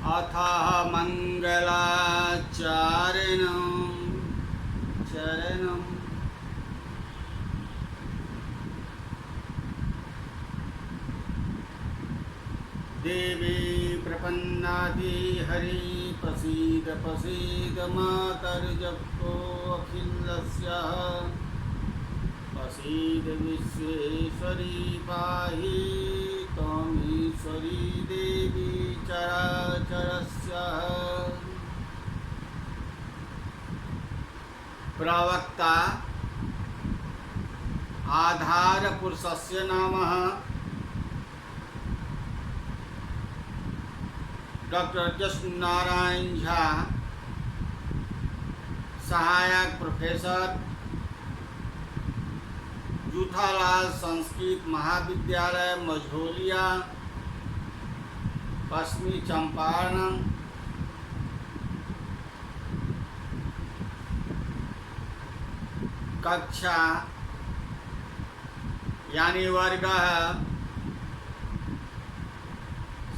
अथ चरणं देवी प्रपन्नादि हरि प्रसीद प्रसीद मातर्जप्तो अखिलस्यः प्रसीद विश्वेश्वरी पाहि त्वमीश्वरी देवी चराचरस्यः। प्रवक्ता आधार पुरुषस्य नामः डॉक्टर कृष्ण नारायण झा, सहायक प्रोफेसर, जूठालाल संस्कृत महाविद्यालय मझौलिया, पश्चिमी चंपारण। कक्षा यानी वर्ग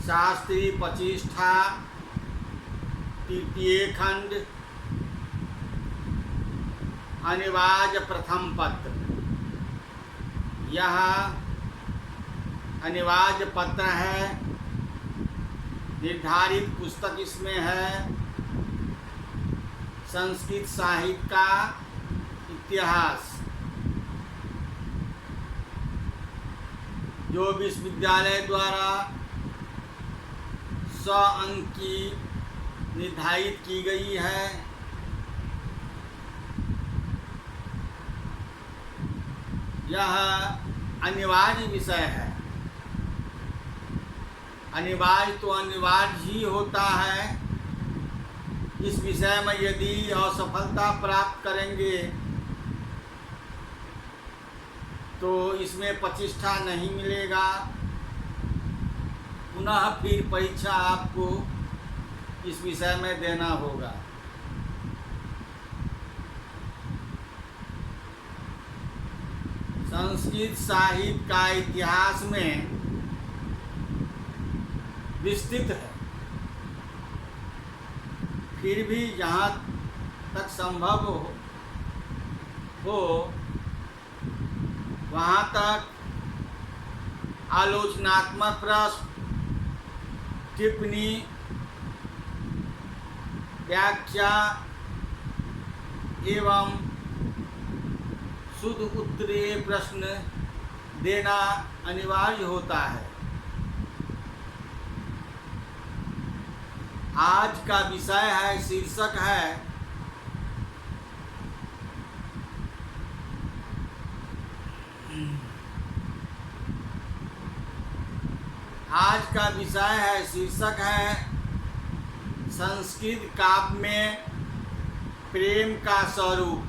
शास्त्री प्रतिष्ठा तृतीय खंड अनिवार्य प्रथम पत्र। यह अनिवार्य पत्र है, निर्धारित पुस्तक इसमें है संस्कृत साहित्य का इतिहास, जो विश्वविद्यालय द्वारा 100 अंक की निर्धारित की गई है। यह अनिवार्य विषय है। अनिवार्य तो अनिवार्य ही होता है। इस विषय में यदि असफलता प्राप्त करेंगे तो इसमें प्रतिष्ठा नहीं मिलेगा। पुनः फिर परीक्षा आपको इस विषय में देना होगा। संस्कृत साहित्य का इतिहास में विस्तृत है, फिर भी जहाँ तक संभव हो वहाँ तक आलोचनात्मक प्रश्न, टिप्पणी, व्याख्या एवं शुद्ध उत्तरीय प्रश्न देना अनिवार्य होता है। आज का विषय है, शीर्षक है शीर्षक है संस्कृत काव्य में प्रेम का स्वरूप।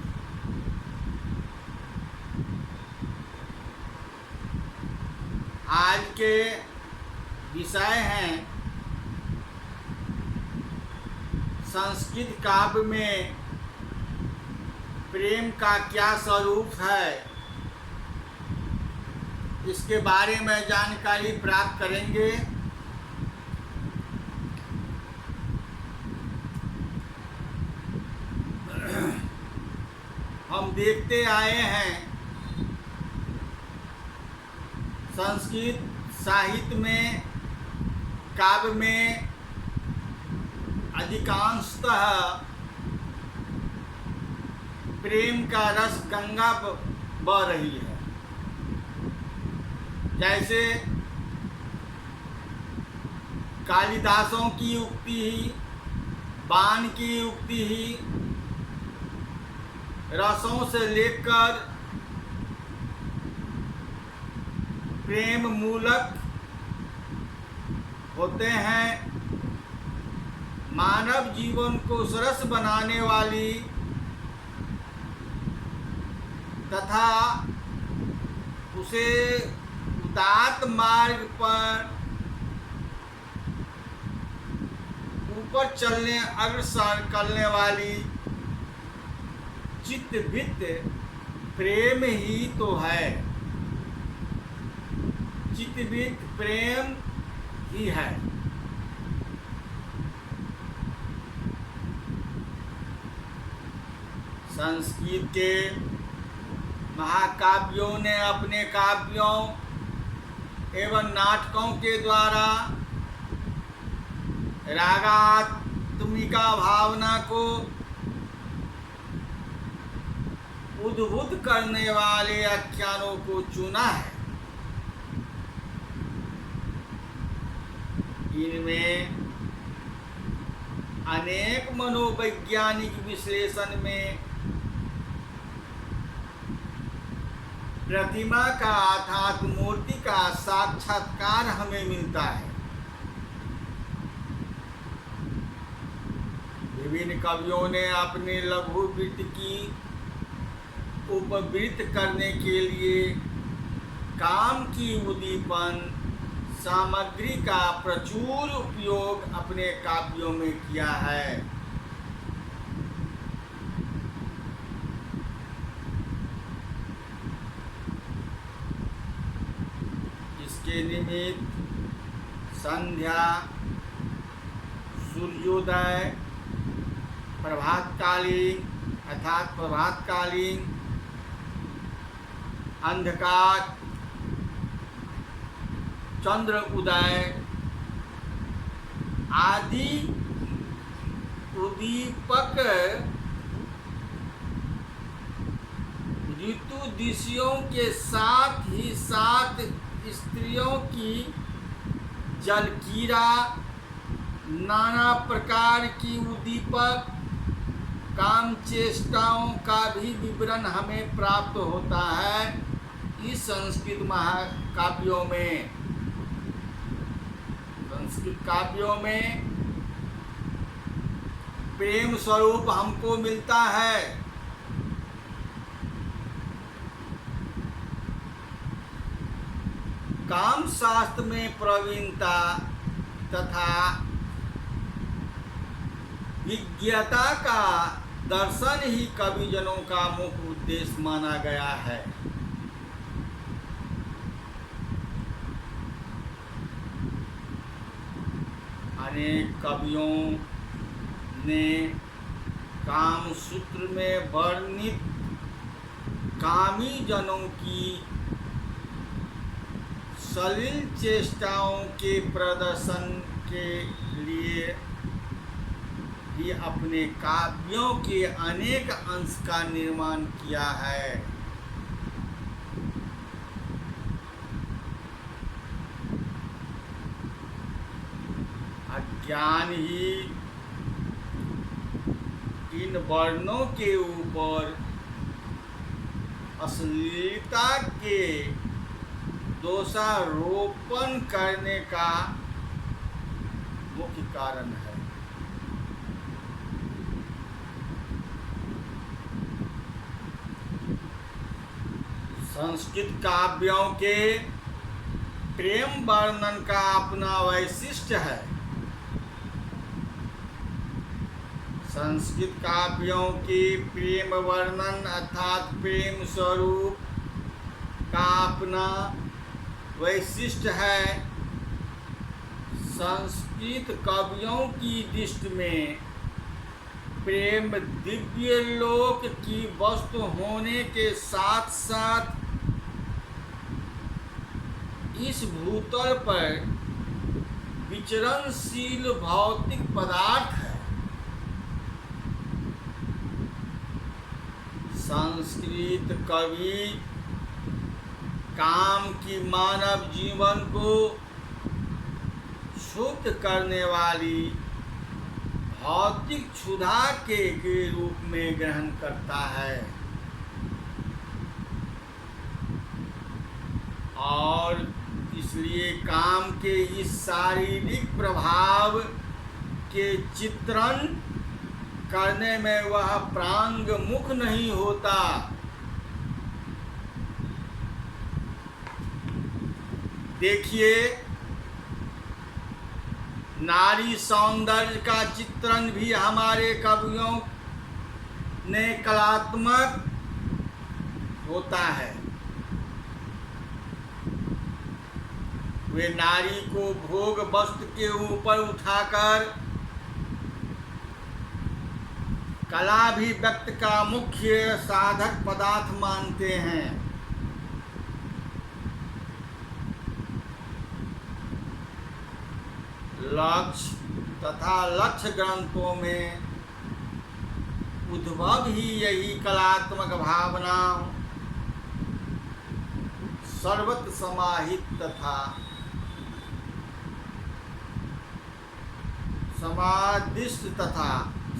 आज के विषय हैं संस्कृत काव्य में प्रेम का क्या स्वरूप है। इसके बारे में जानकारी प्राप्त करेंगे। हम देखते आए हैं संस्कृत साहित्य में, काव्य में अधिकांशतः प्रेम का रस गंगा बह रही है। जैसे कालिदासों की उक्ति ही, बाण की उक्ति ही रसों से लेकर प्रेम मूलक होते हैं। मानव जीवन को सरस बनाने वाली तथा उसे उदात्त मार्ग पर ऊपर चलने, अग्रसर करने वाली चित्तवृत्त प्रेम ही तो है। चित्तवृत्त प्रेम ही है। संस्कृत के महाकाव्यों ने अपने काव्यों एवं नाटकों के द्वारा रागात्मिका भावना को उद्बुद्ध करने वाले आख्यानों को चुना है। इनमें अनेक मनोवैज्ञानिक विश्लेषण में प्रतिमा का अर्थात मूर्ति का साक्षात्कार हमें मिलता है। विभिन्न कवियों ने अपने लघु वृत्त की उपवृत्त करने के लिए काम की उद्दीपन सामग्री का प्रचुर उपयोग अपने काव्यों में किया है। इसके निमित्त संध्या, सूर्योदय, प्रभातकालीन अर्थात प्रभातकालीन अंधकार, चंद्र उदय आदि उद्दीपक ऋतु दिशियों के साथ ही साथ स्त्रियों की जलकीरा, नाना प्रकार की उद्दीपक काम चेष्टाओं का भी विवरण हमें प्राप्त होता है इस संस्कृत महाकाव्यों में। संस्कृत काव्यों में प्रेम स्वरूप हमको मिलता है। काम शास्त्र में प्रवीणता तथा विज्ञता का दर्शन ही कविजनों का मुख्य उद्देश्य माना गया है। अनेक कवियों ने काम सूत्र में वर्णित कामी जनों की सलिल चेष्टाओं के प्रदर्शन के लिए भी अपने काव्यों के अनेक अंश का निर्माण किया है। अज्ञान ही इन वर्णों के ऊपर अश्लीलता के दोषारोपण करने का मुख्य कारण है। संस्कृत काव्यों के प्रेम वर्णन का अपना वैशिष्ट्य है। संस्कृत काव्यों के प्रेम वर्णन अर्थात प्रेम स्वरूप का अपना वैशिष्ट्य है। संस्कृत कवियों की दृष्टि में प्रेम दिव्य लोक की वस्तु होने के साथ साथ इस भूतल पर विचरणशील भौतिक पदार्थ है। संस्कृत कवि काम की मानव जीवन को शुद्ध करने वाली भौतिक क्षुधा के रूप में ग्रहण करता है और इसलिए काम के इस शारीरिक प्रभाव के चित्रण करने में वह प्रांग मुख नहीं होता। देखिए, नारी सौंदर्य का चित्रण भी हमारे कवियों ने कलात्मक होता है। वे नारी को भोग वस्तु के ऊपर उठाकर कलाभिव्यक्त का मुख्य साधक पदार्थ मानते हैं। लक्ष्य तथा लक्ष्य ग्रंथों में उद्भव ही यही कलात्मक भावना सर्वत्र समाहित तथा समादिष्ट तथा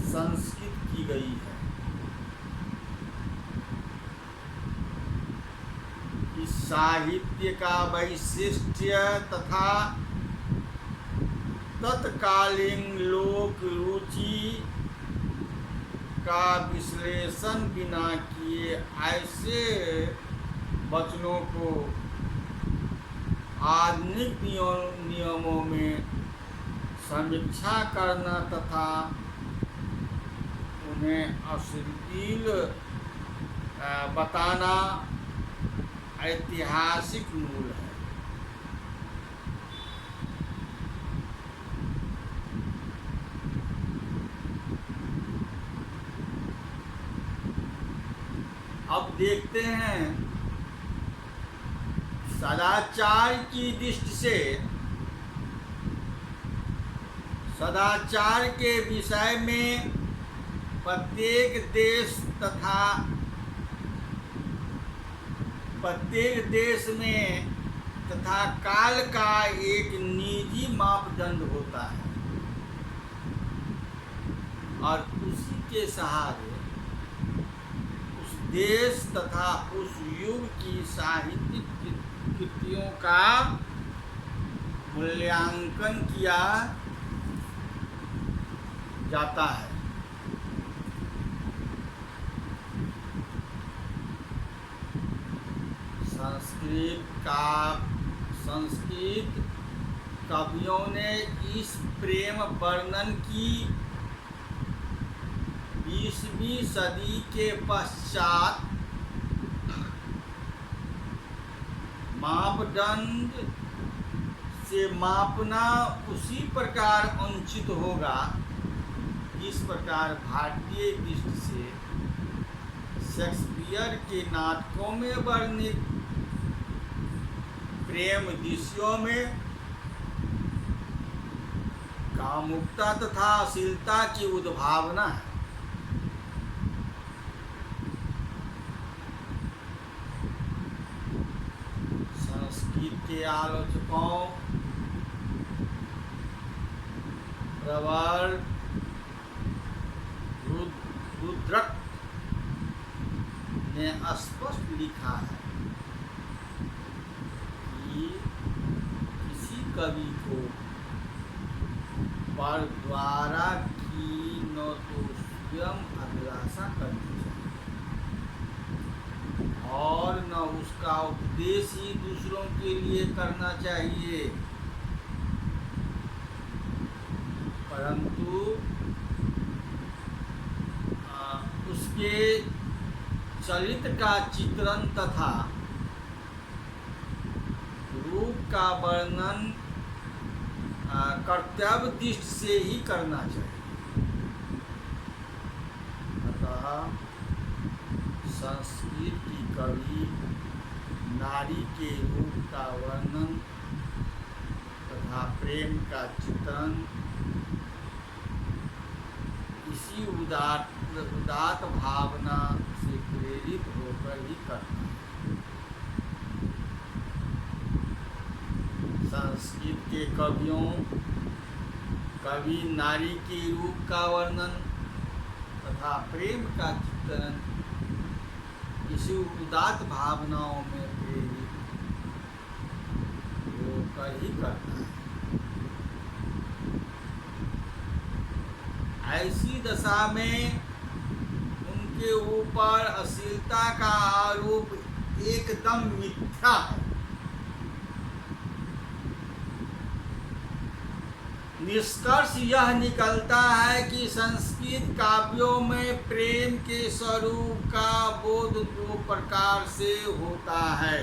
संस्कृत की गई है। इस साहित्य का वैशिष्ट्य तथा तत्कालीन लोक रुचि का विश्लेषण बिना किए ऐसे वचनों को आधुनिक नियमों में समीक्षा करना तथा उन्हें अश्लील बताना ऐतिहासिक मूल है। अब देखते हैं सदाचार की दृष्टि से सदाचार के विषय में प्रत्येक देश में तथा काल का एक निजी मापदंड होता है और उसी के सहारे उस देश तथा उस युग की साहित्यिक कृतियों का मूल्यांकन किया जाता है। संस्कृत कवियों ने इस प्रेम वर्णन की 20वीं सदी के पश्चात मापदंड से मापना उसी प्रकार अनुचित होगा इस प्रकार भारतीय दृष्टि से शेक्सपियर के नाटकों में वर्णित प्रेम दृश्यों में कामुकता तथा अश्लीलता की उद्भावना है। संस्कृत के आलोचकों प्रवर रुद्रक ने स्पष्ट लिखा है कि किसी कवि को पर द्वारा की न तो स्वयं अभिलाषा करनी चाहिए और न उसका उपदेश ही दूसरों के लिए करना चाहिए, परंतु उसके चरित्र का चित्रण तथा रूप का वर्णन कर्तव्य दृष्टि से ही करना चाहिए। अतः संस्कृत की कवि नारी के रूप का वर्णन तथा प्रेम का चित्रण इसी उदात्त भावना से प्रेरित होकर ही करना है। संस्कृत के कवि नारी के रूप का वर्णन तथा प्रेम का चित्रण इसी उदात्त भावनाओं में प्रेरित होकर ही करना है। ऐसी दशा में उनके ऊपर अश्लीलता का आरोप एकदम मिथ्या है। निष्कर्ष यह निकलता है कि संस्कृत काव्यों में प्रेम के स्वरूप का बोध दो प्रकार से होता है।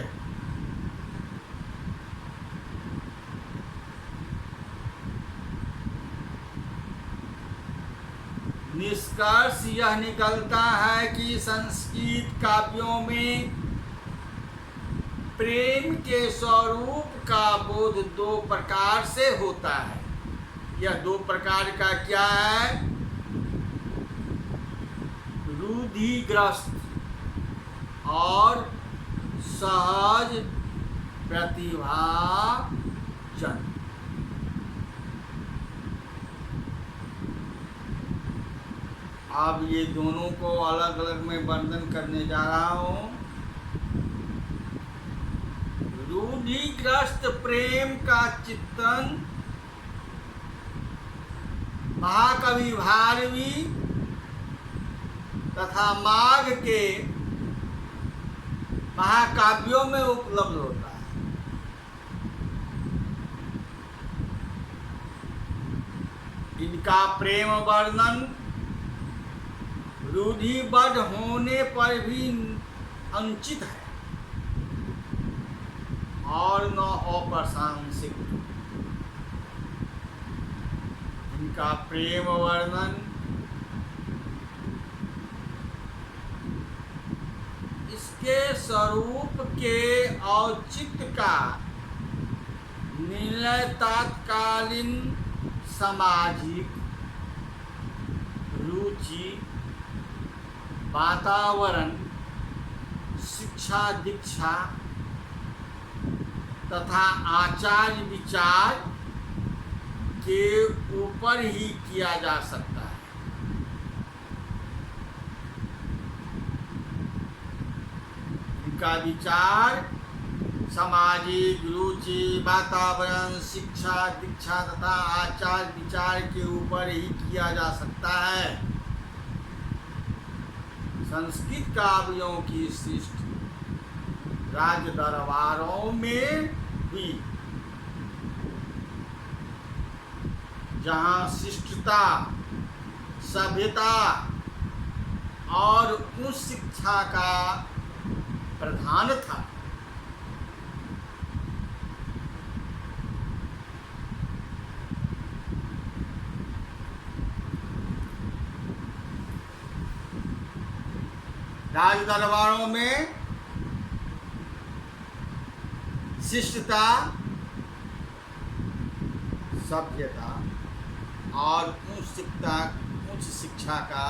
निष्कर्ष यह निकलता है कि संस्कृत काव्यों में प्रेम के स्वरूप का बोध दो प्रकार से होता है। यह दो प्रकार का क्या है? रूढ़िग्रस्त और सहज प्रतिभाजन। अब ये दोनों को अलग अलग मैं वर्णन करने जा रहा हूँ। रूढ़िग्रस्त प्रेम का चित्रण महाकवि भारवी तथा माघ के महाकाव्यों में उपलब्ध होता है। इनका प्रेम वर्णन रूढ़िबद्ध होने पर भी अनुचित है और न अप्रासंगिक। इनका प्रेम वर्णन इसके स्वरूप के औचित्य का निर्णय तत्कालीन सामाजिक रुचि, वातावरण, शिक्षा दीक्षा तथा आचार विचार के ऊपर ही किया जा सकता है। इनका विचार सामाजिक रुचि, वातावरण, शिक्षा दीक्षा तथा आचार विचार के ऊपर ही किया जा सकता है। संस्कृत काव्यों की सृष्टि राज दरबारों में हुई, जहाँ शिष्टता, सभ्यता और उच्च शिक्षा का प्रधान था। राज दरबारों में शिष्टता, सभ्यता और उच्च शिक्षा का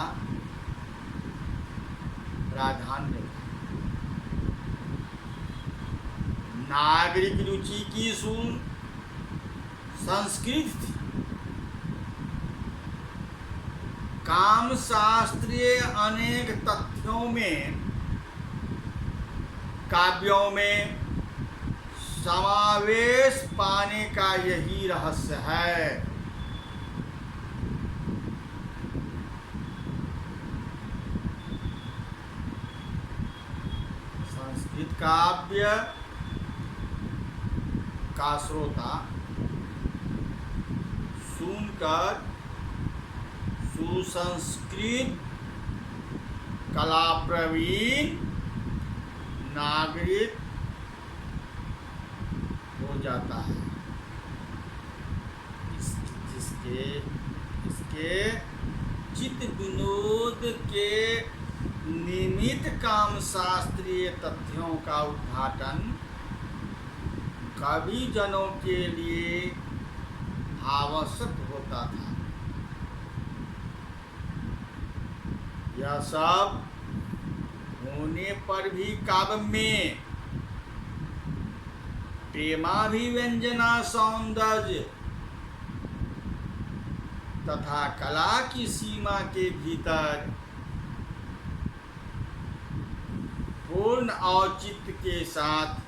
प्राधान्य था। नागरिक रुचि की सूल संस्कृत थी। काम शास्त्रीय अनेक तथ्यों में काव्यों में समावेश पाने का यही रहस्य है। संस्कृत काव्य का श्रोता सुनकर सुसंस्कृत कला प्रवीण नागरिक हो जाता है। इसके चित्त विनोद के निमित्त काम शास्त्रीय तथ्यों का उद्घाटन कवि जनों के लिए आवश्यक होता था। यह सब होने पर भी काव्य में प्रेमाभिव्यंजना, सौंदर्य तथा कला की सीमा के भीतर पूर्ण औचित्य के साथ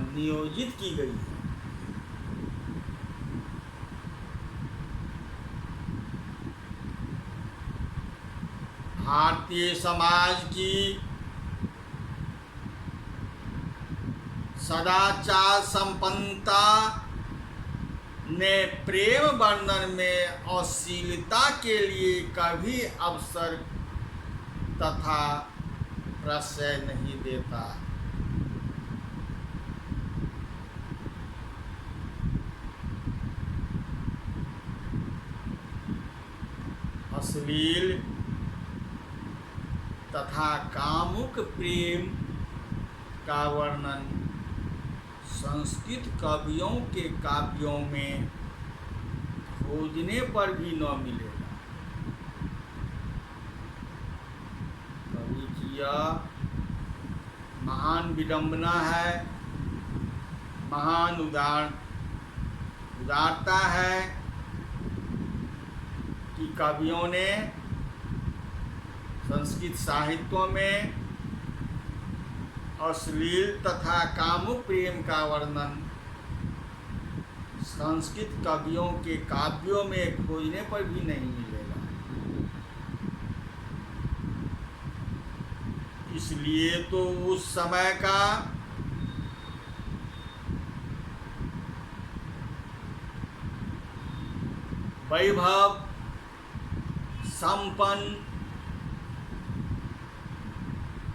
नियोजित की गई है। भारतीय समाज की सदाचार संपन्नता ने प्रेम वर्णन में अश्लीलता के लिए कभी अवसर तथा प्रश्रय नहीं देता। अश्लील तथा कामुक प्रेम का वर्णन संस्कृत कवियों के काव्यों में खोजने पर भी न मिलेगा। कवि की यह महान विडंबना है, महान उदारता है कि कवियों ने संस्कृत साहित्यों में अश्लील तथा कामुक प्रेम का वर्णन संस्कृत कवियों के काव्यों में खोजने पर भी नहीं मिलेगा। इसलिए तो उस समय का वैभव संपन्न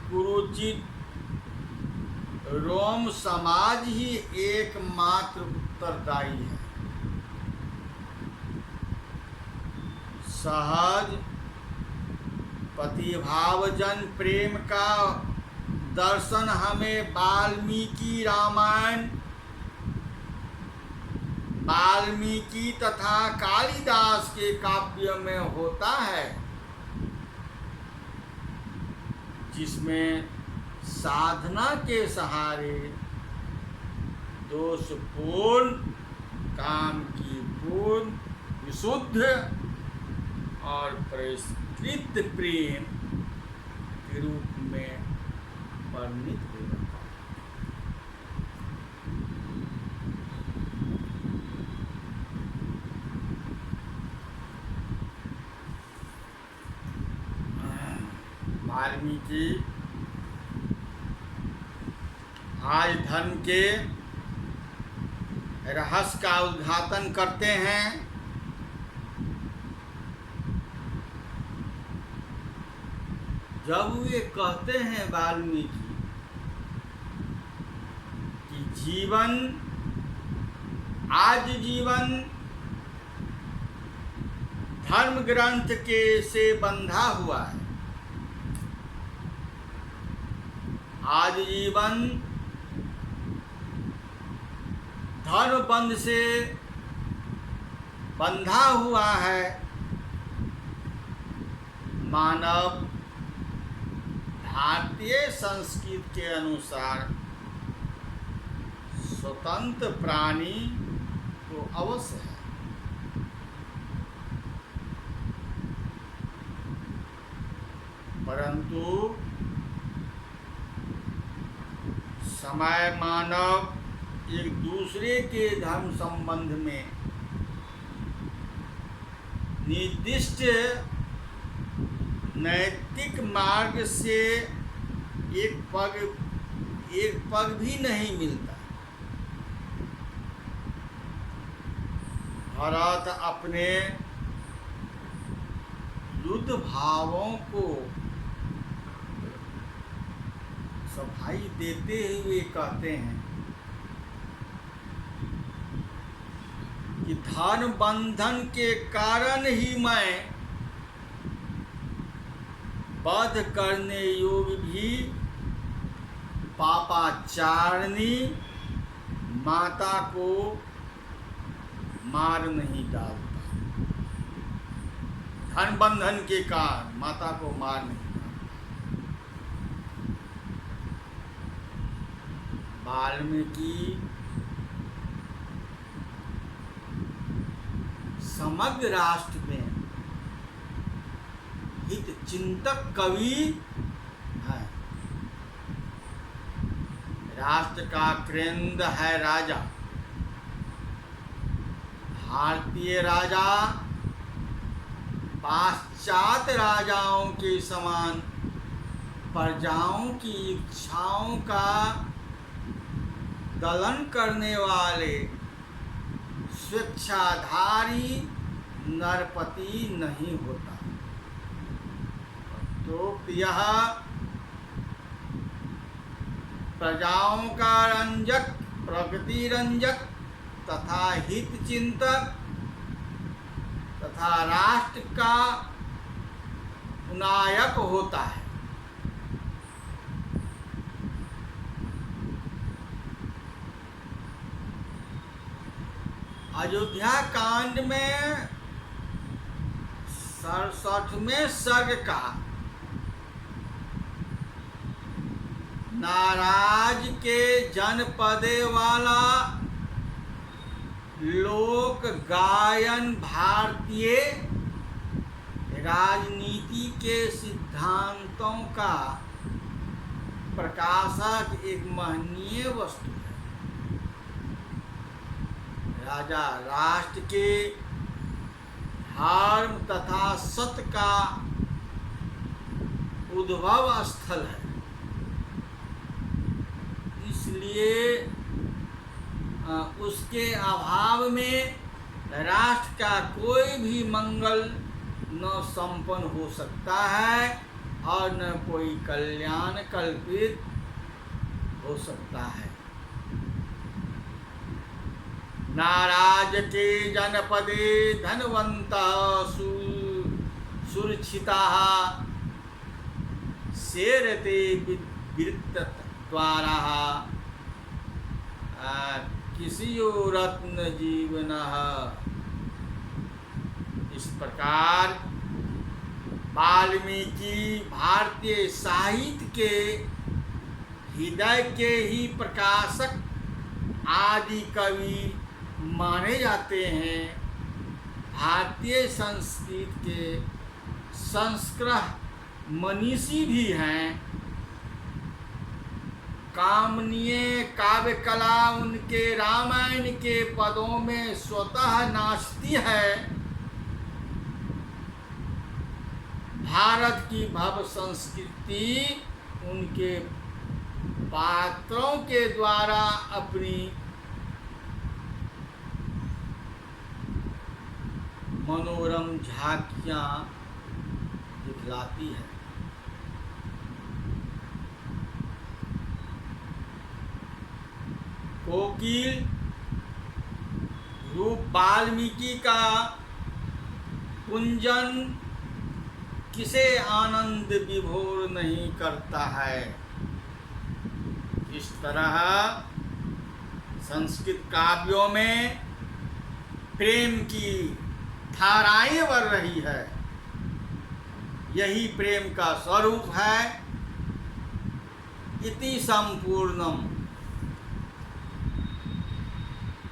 कुरुचित रोम समाज ही एकमात्र उत्तरदायी है। सहज प्रतिभावजन प्रेम का दर्शन हमें वाल्मीकि रामायण, वाल्मीकि तथा कालिदास के काव्य में होता है, जिसमें साधना के सहारे दोषपूर्ण काम की पूर्ण विशुद्ध और परिष्कृत प्रेम के रूप में वर्णित हो जाता है। वाल्मीकि आज धर्म के रहस्य का उद्घाटन करते हैं। जब वे कहते हैं वाल्मीकि कि जीवन धर्म ग्रंथ के से बंधा हुआ है, आज जीवन धर्म बंध से बंधा हुआ है। मानव भारतीय संस्कृति के अनुसार स्वतंत्र प्राणी तो अवश्य है, परंतु समय मानव एक दूसरे के धर्म संबंध में निर्दिष्ट नैतिक मार्ग से एक पग भी नहीं मिलता। भरत अपने युद्ध भावों को सफाई देते हुए कहते हैं कि धर्म बंधन के कारण ही मैं वध करने योग्य भी पापाचारिणी माता को मार नहीं डालता। धर्म बंधन के कारण माता को मार नहीं डालता। वाल्मीकि समग्र राष्ट्र में हित चिंतक कवि है। राष्ट्र का केंद्र है राजा। भारतीय राजा पाश्चात्य राजाओं के समान प्रजाओं की इच्छाओं का दलन करने वाले स्वेच्छाधारी नरपति नहीं होता। तो यह प्रजाओं का रंजक, प्रकृति रंजक तथा हित चिंतक तथा राष्ट्र का नायक होता है। अयोध्या कांड में 67वें सर्ग का नाराज के जनपदे वाला लोक गायन भारतीय राजनीति के सिद्धांतों का प्रकाशक एक महनीय वस्तु है। राजा राष्ट्र के धर्म तथा सत्य का उद्भव स्थल है, इसलिए उसके अभाव में राष्ट्र का कोई भी मंगल न संपन्न हो सकता है और न कोई कल्याण कल्पित हो सकता है। नाराज के जनपदे धनवंता सुरक्षिता शेरते वित्तद्वारा किसियो रत्न जीवन। इस प्रकार वाल्मीकि भारतीय साहित्य के हृदय के ही प्रकाशक आदि कवि माने जाते हैं। भारतीय संस्कृत के संस्कृत मनीषी भी हैं। कामनीय काव्य कला उनके रामायण के पदों में स्वतः नाचती है। भारत की भव्य संस्कृति उनके पात्रों के द्वारा अपनी मनोरम झांकियां दिखलाती है। कोकिल रूप वाल्मीकि का कुंजन किसे आनंद विभोर नहीं करता है। इस तरह संस्कृत काव्यों में प्रेम की धाराएं बढ़ रही है। यही प्रेम का स्वरूप है। इति संपूर्णम।